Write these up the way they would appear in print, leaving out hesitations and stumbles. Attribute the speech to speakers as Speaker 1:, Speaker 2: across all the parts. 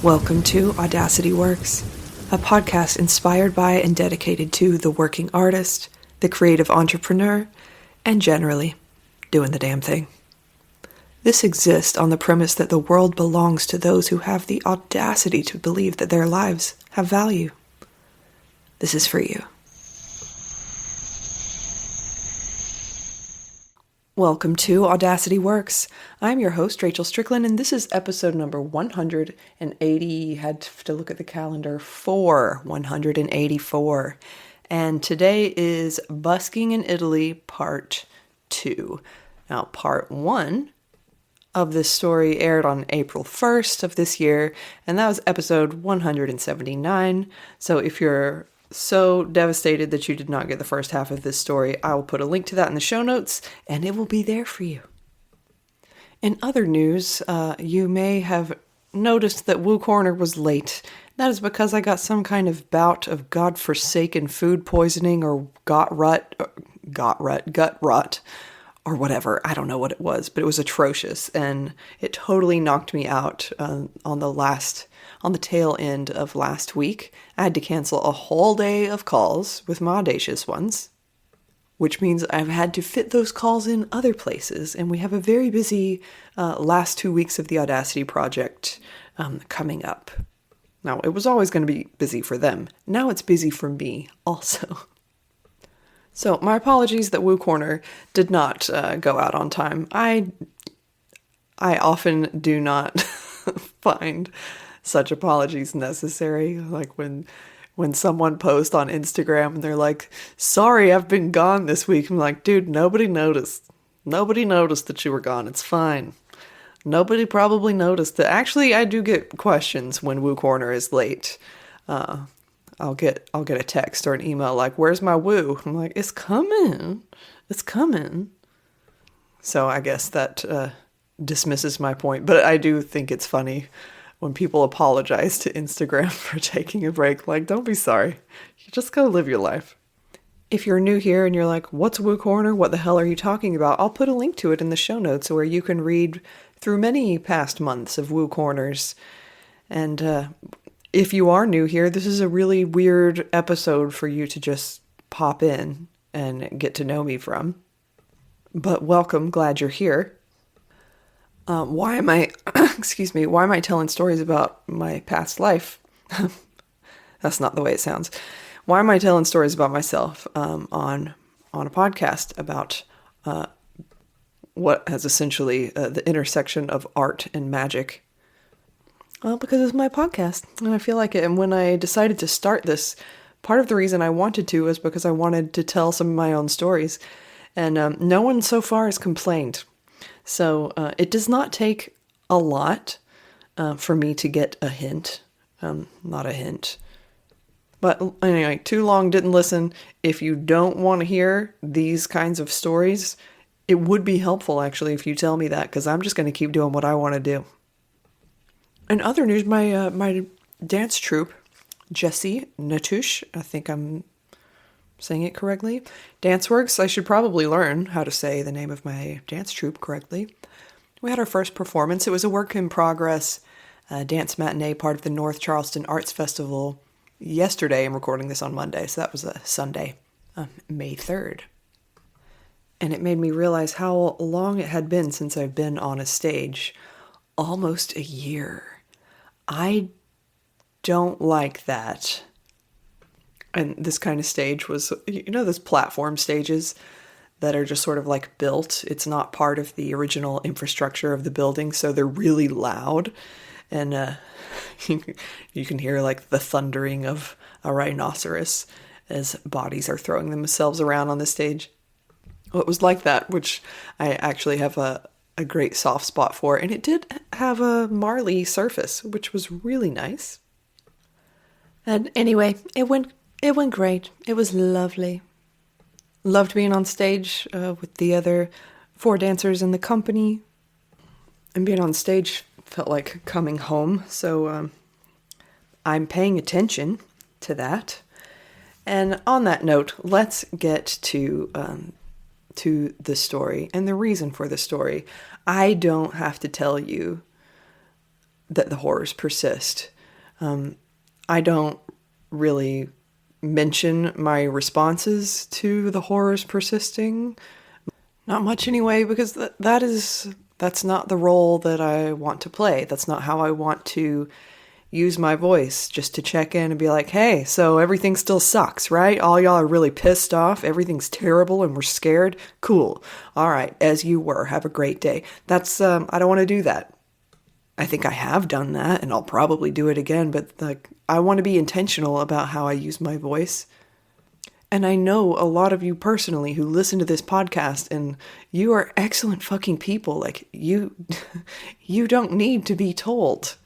Speaker 1: Welcome to Audacity Works, a podcast inspired by and dedicated to the working artist, the creative entrepreneur, and generally, doing the damn thing. This exists on the premise that the world belongs to those who have the audacity to believe that their lives have value. This is for you. Welcome to Audacity Works. I'm your host, Rachel Strickland, and this is episode number 180. Had to look at the calendar for 184. And today is Busking in Italy, part 2. Now, part 1 of this story aired on April 1st of this year, and that was episode 179. So if you're so devastated that you did not get the first half of this story, I will put a link to that in the show notes, and it will be there for you. In other news, you may have noticed that Woo Corner was late. That is because I got some kind of bout of godforsaken food poisoning or gut rot, or whatever. I don't know what it was, but it was atrocious, and it totally knocked me out on the tail end of last week. I had to cancel a whole day of calls with my audacious ones, which means I've had to fit those calls in other places, and we have a very busy last 2 weeks of the Audacity project coming up. Now, it was always going to be busy for them. Now it's busy for me also. So my apologies that Woo Corner did not go out on time. I often do not find such apologies necessary. Like when someone posts on Instagram and they're like, "Sorry, I've been gone this week." I'm like, dude, nobody noticed. Nobody noticed that you were gone. It's fine. Nobody probably noticed that. Actually, I do get questions when Woo Corner is late. I'll get a text or an email like, "Where's my woo?" I'm like, "It's coming. It's coming." So I guess that dismisses my point, but I do think it's funny when people apologize to Instagram for taking a break. Like, don't be sorry. You just gotta live your life. If you're new here and you're like, "What's Woo Corner? What the hell are you talking about?" I'll put a link to it in the show notes where you can read through many past months of Woo Corners. And if you are new here, this is a really weird episode for you to just pop in and get to know me from. But welcome, glad you're here. Why am I telling stories about my past life? That's not the way it sounds. Why am I telling stories about myself on a podcast about what has essentially the intersection of art and magic? Well, because it's my podcast, and I feel like it. And when I decided to start this, part of the reason I wanted to was because I wanted to tell some of my own stories. And no one so far has complained. So it does not take a lot for me to get a hint. Not a hint. But anyway, too long, didn't listen. If you don't want to hear these kinds of stories, it would be helpful, actually, if you tell me that, because I'm just going to keep doing what I want to do. In other news, my dance troupe, Jesse Natush, I think I'm saying it correctly, DanceWorks. I should probably learn how to say the name of my dance troupe correctly. We had our first performance. It was a work in progress dance matinee, part of the North Charleston Arts Festival yesterday. I'm recording this on Monday, so that was a Sunday, May 3rd. And it made me realize how long it had been since I've been on a stage. Almost a year. I don't like that. And this kind of stage was, those platform stages that are just sort of like built. It's not part of the original infrastructure of the building, so they're really loud. And you can hear like the thundering of a rhinoceros as bodies are throwing themselves around on the stage. Well, it was like that, which I actually have a great soft spot for, and it did have a marley surface, which was really nice. And anyway, it went great. It was lovely. Loved being on stage with the other 4 dancers in the company, and being on stage felt like coming home. So I'm paying attention to that. And on that note, let's get to the story and the reason for the story. I don't have to tell you that the horrors persist. I don't really mention my responses to the horrors persisting. Not much anyway, because that's not the role that I want to play. That's not how I want to use my voice, just to check in and be like, hey, so everything still sucks, right? All y'all are really pissed off. Everything's terrible and we're scared. Cool. All right, as you were. Have a great day. That's, I don't want to do that. I think I have done that and I'll probably do it again, but I want to be intentional about how I use my voice. And I know a lot of you personally who listen to this podcast, and you are excellent fucking people. You don't need to be told.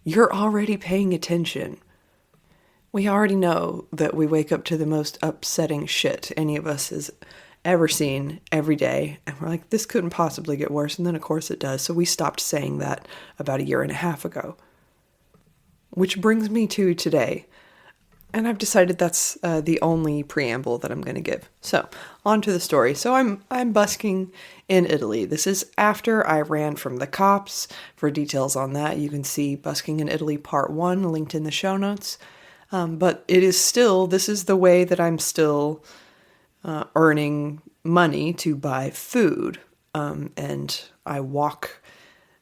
Speaker 1: You're already paying attention. We already know that we wake up to the most upsetting shit any of us has ever seen every day. And we're like, this couldn't possibly get worse. And then of course it does. So we stopped saying that about 1.5 years ago. Which brings me to today. And I've decided that's the only preamble that I'm going to give. So, on to the story. So I'm busking in Italy. This is after I ran from the cops. For details on that, you can see Busking in Italy Part 1 linked in the show notes. But this is the way that I'm still earning money to buy food. And I walk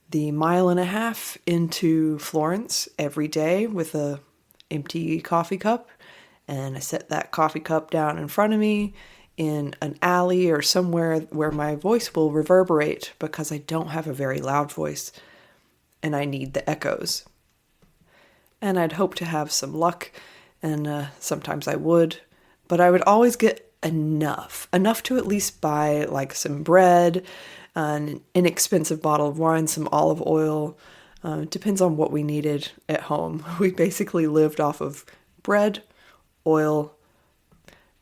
Speaker 1: the 1.5 miles into Florence every day with a empty coffee cup, and I set that coffee cup down in front of me in an alley or somewhere where my voice will reverberate, because I don't have a very loud voice and I need the echoes. And I'd hope to have some luck, and sometimes I would, but I would always get enough to at least buy some bread, an inexpensive bottle of wine, some olive oil. It depends on what we needed at home. We basically lived off of bread, oil,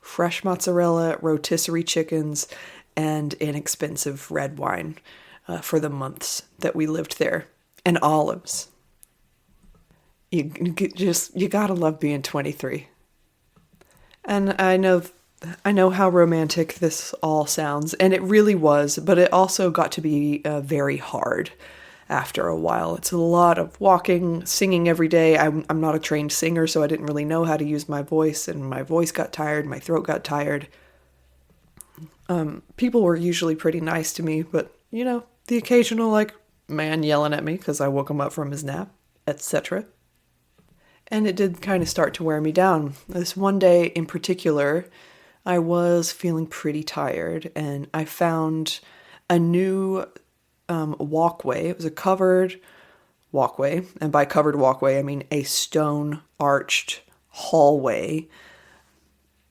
Speaker 1: fresh mozzarella, rotisserie chickens, and inexpensive red wine for the months that we lived there. And olives. You gotta love being 23. And I know how romantic this all sounds, and it really was, but it also got to be very hard. After a while, it's a lot of walking, singing every day. I'm not a trained singer, so I didn't really know how to use my voice, and my voice got tired, my throat got tired. People were usually pretty nice to me, but, the occasional, man yelling at me because I woke him up from his nap, etc. And it did kind of start to wear me down. This one day in particular, I was feeling pretty tired, and I found a new walkway. It was a covered walkway, and by covered walkway I mean a stone arched hallway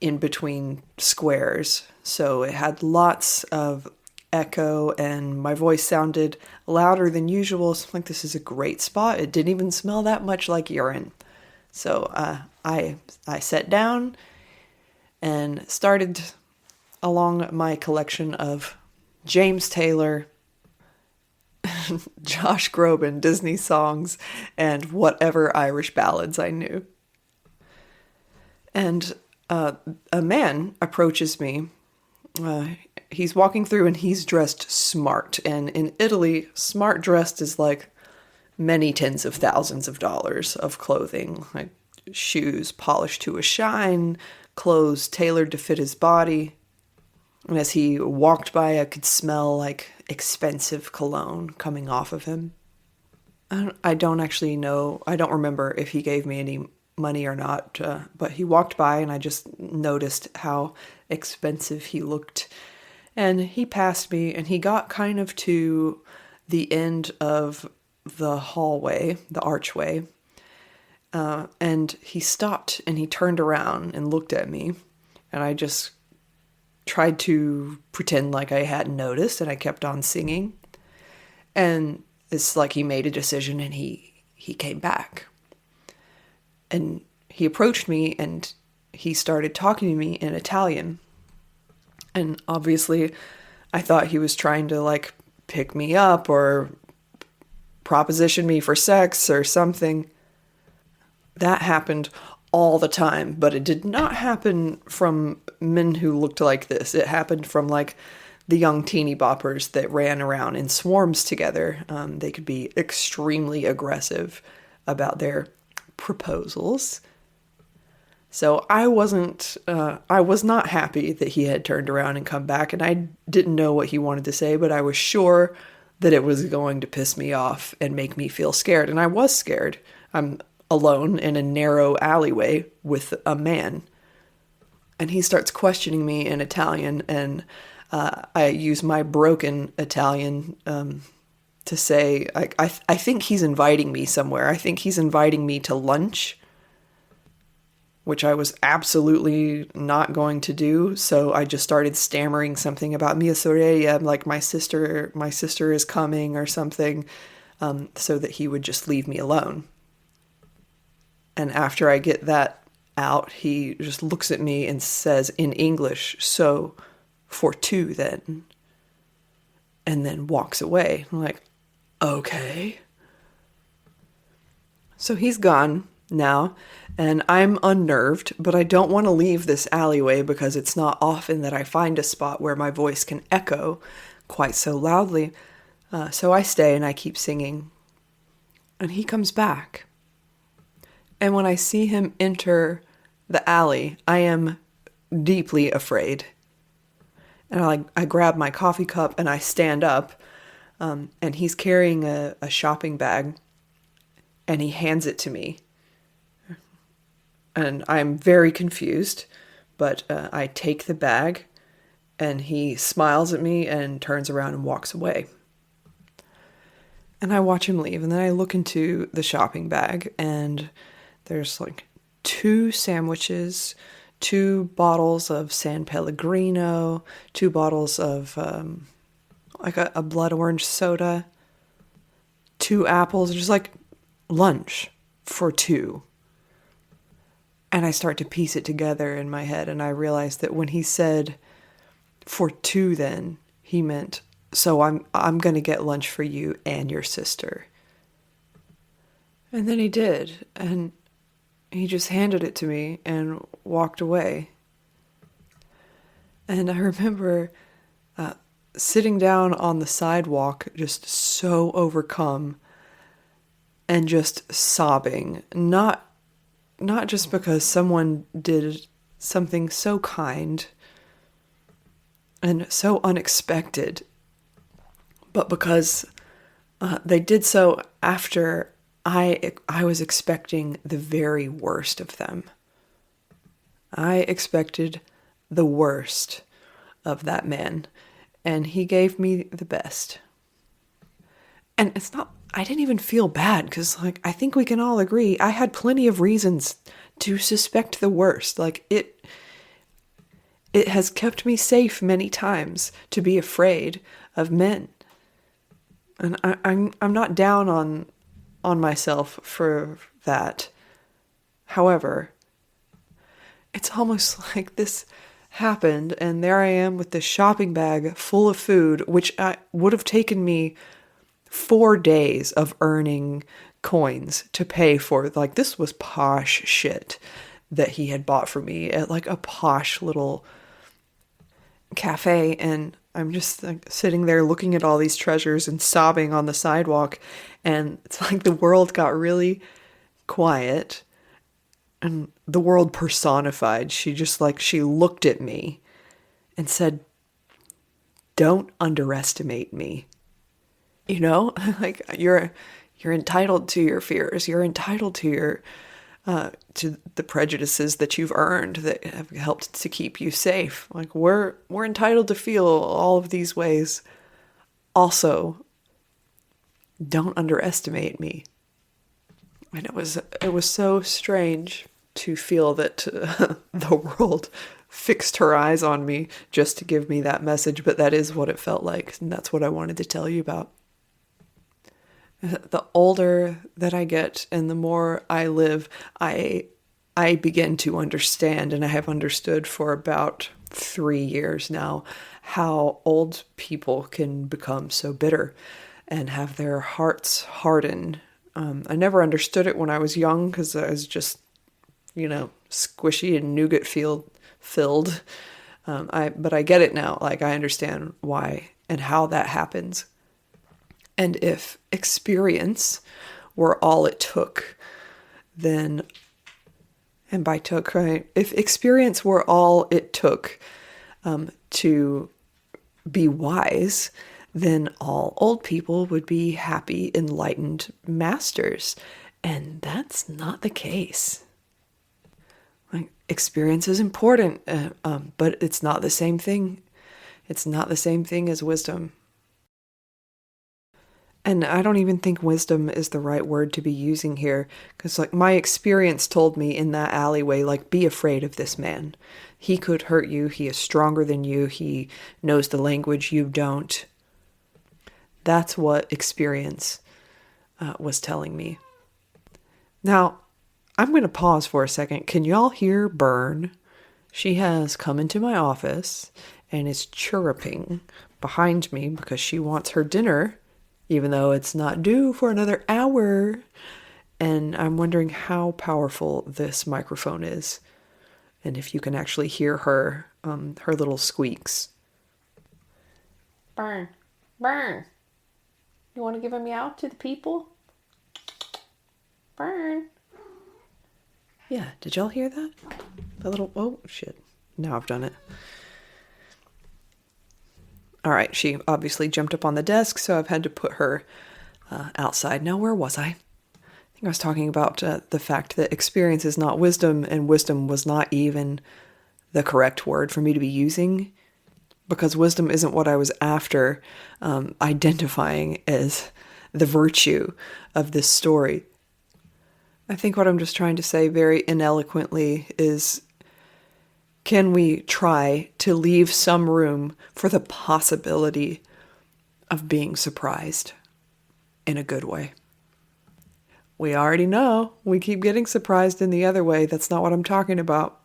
Speaker 1: in between squares. So it had lots of echo, and my voice sounded louder than usual. So I'm like, this is a great spot. It didn't even smell that much like urine. So I sat down and started along my collection of James Taylor, Josh Groban Disney songs, and whatever Irish ballads I knew. And a man approaches me. He's walking through and he's dressed smart. And in Italy, smart dressed is many tens of thousands of dollars of clothing, like shoes polished to a shine, clothes tailored to fit his body. And as he walked by, I could smell expensive cologne coming off of him. I don't actually know. I don't remember if he gave me any money or not, but he walked by and I just noticed how expensive he looked. And he passed me and he got kind of to the end of the hallway, the archway, and he stopped and he turned around and looked at me, and I just tried to pretend like I hadn't noticed, and I kept on singing. And it's like he made a decision and he came back. And he approached me and he started talking to me in Italian. And obviously I thought he was trying to pick me up or proposition me for sex or something. That happened all the time, but it did not happen from men who looked like this. It happened from the young teeny boppers that ran around in swarms together. They could be extremely aggressive about their proposals. So I was not happy that he had turned around and come back, and I didn't know what he wanted to say, but I was sure that it was going to piss me off and make me feel scared. And I was scared. I'm alone in a narrow alleyway with a man. And he starts questioning me in Italian, and I use my broken Italian to say, I think he's inviting me somewhere. I think he's inviting me to lunch, which I was absolutely not going to do. So I just started stammering something about mia sorella, like my sister is coming or something, so that he would just leave me alone. And after I get that out, he just looks at me and says in English, "So, for two then," and then walks away. I'm like, okay. So he's gone now, and I'm unnerved, but I don't want to leave this alleyway because it's not often that I find a spot where my voice can echo quite so loudly. So I stay and I keep singing. And he comes back. And when I see him enter the alley, I am deeply afraid. And I grab my coffee cup and I stand up, and he's carrying a shopping bag, and he hands it to me. And I'm very confused, but I take the bag, and he smiles at me and turns around and walks away. And I watch him leave, and then I look into the shopping bag, and there's like 2 sandwiches, 2 bottles of San Pellegrino, 2 bottles of like a blood orange soda, 2 apples, just like lunch for 2. And I start to piece it together in my head, and I realize that when he said for 2 then, he meant, so I'm going to get lunch for you and your sister. And then he did, and he just handed it to me and walked away. And I remember sitting down on the sidewalk, just so overcome and just sobbing. Not just because someone did something so kind and so unexpected, but because they did so after I was expecting the very worst of them. I expected the worst of that man, and he gave me the best. And I didn't even feel bad, because I think we can all agree I had plenty of reasons to suspect the worst. It has kept me safe many times to be afraid of men. And I'm not down on myself for that. However, it's almost like this happened, and there I am with this shopping bag full of food, which would have taken me 4 days of earning coins to pay for. This was posh shit that he had bought for me at a posh little cafe, and I'm just sitting there looking at all these treasures and sobbing on the sidewalk, and it's like the world got really quiet, and the world personified. She looked at me and said, "Don't underestimate me." You know, you're entitled to your fears. You're entitled to your to the prejudices that you've earned that have helped to keep you safe. We're entitled to feel all of these ways. Also, don't underestimate me. And it was so strange to feel that the world fixed her eyes on me just to give me that message, but that is what it felt like, and that's what I wanted to tell you about. The older that I get and the more I live, I begin to understand, and I have understood for about 3 years now, how old people can become so bitter and have their hearts harden. I never understood it when I was young, because I was just, squishy and nougat filled. But I get it now. I understand why and how that happens. And if experience were all it took then, and by took, right? If experience were all it took to be wise, then all old people would be happy, enlightened masters. And that's not the case. Like, experience is important, but it's not the same thing. It's not the same thing as wisdom. And I don't even think wisdom is the right word to be using here, because like my experience told me in that alleyway, like, be afraid of this man. He could hurt you. He is stronger than you. He knows the language you don't. That's what experience was telling me. Now, I'm going to pause for a second. Can y'all hear Bern? She has come into my office and is chirruping behind me because she wants her dinner, even though it's not due for another hour. And I'm wondering how powerful this microphone is, and if you can actually hear her little squeaks. Bern, Bern, you want to give a meow to the people? Bern. Yeah, did y'all hear that? The little, oh shit, now I've done it. All right, she obviously jumped up on the desk, so I've had to put her outside. Now, where was I? I think I was talking about the fact that experience is not wisdom, and wisdom was not even the correct word for me to be using, because wisdom isn't what I was after identifying as the virtue of this story. I think what I'm just trying to say very ineloquently is, can we try to leave some room for the possibility of being surprised in a good way? We already know we keep getting surprised in the other way. That's not what I'm talking about.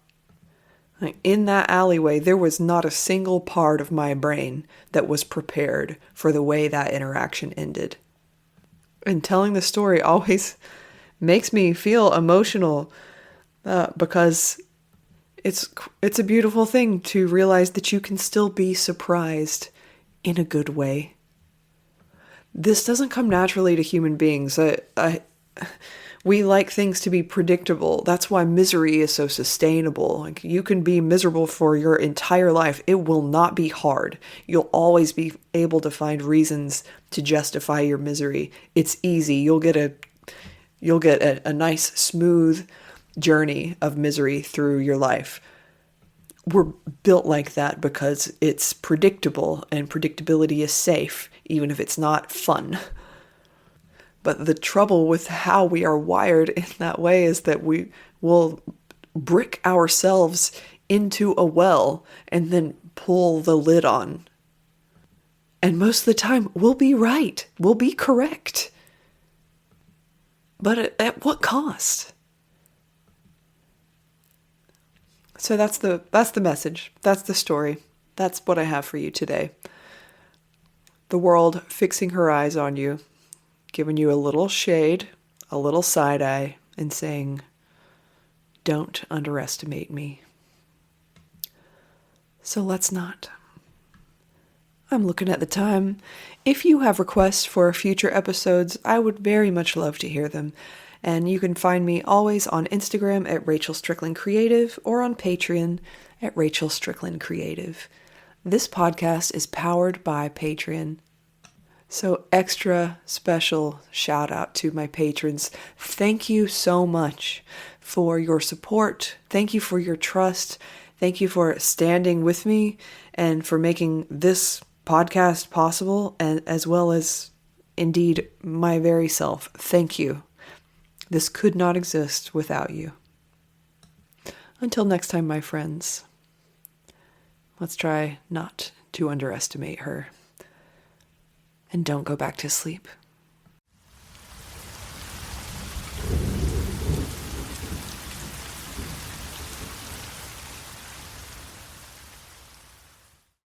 Speaker 1: In that alleyway, there was not a single part of my brain that was prepared for the way that interaction ended. And telling the story always makes me feel emotional because it's a beautiful thing to realize that you can still be surprised in a good way. This doesn't come naturally to human beings. We like things to be predictable. That's why misery is so sustainable. Like, you can be miserable for your entire life. It will not be hard. You'll always be able to find reasons to justify your misery. It's easy. You'll get a nice, smooth journey of misery through your life. We're built like that because it's predictable, and predictability is safe, even if it's not fun. But the trouble with how we are wired in that way is that we will brick ourselves into a well and then pull the lid on. And most of the time, we'll be right. We'll be correct. But at what cost? So that's the message. That's the story. That's what I have for you today. The world fixing her eyes on you, giving you a little shade, a little side eye, and saying, don't underestimate me. So let's not. I'm looking at the time. If you have requests for future episodes, I would very much love to hear them. And you can find me always on Instagram at Rachel Strickland Creative, or on Patreon at Rachel Strickland Creative. This podcast is powered by Patreon. So extra special shout out to my patrons. Thank you so much for your support. Thank you for your trust. Thank you for standing with me and for making this podcast possible, and as well as indeed my very self. Thank you. This could not exist without you. Until next time, my friends, let's try not to underestimate her. And don't go back to sleep.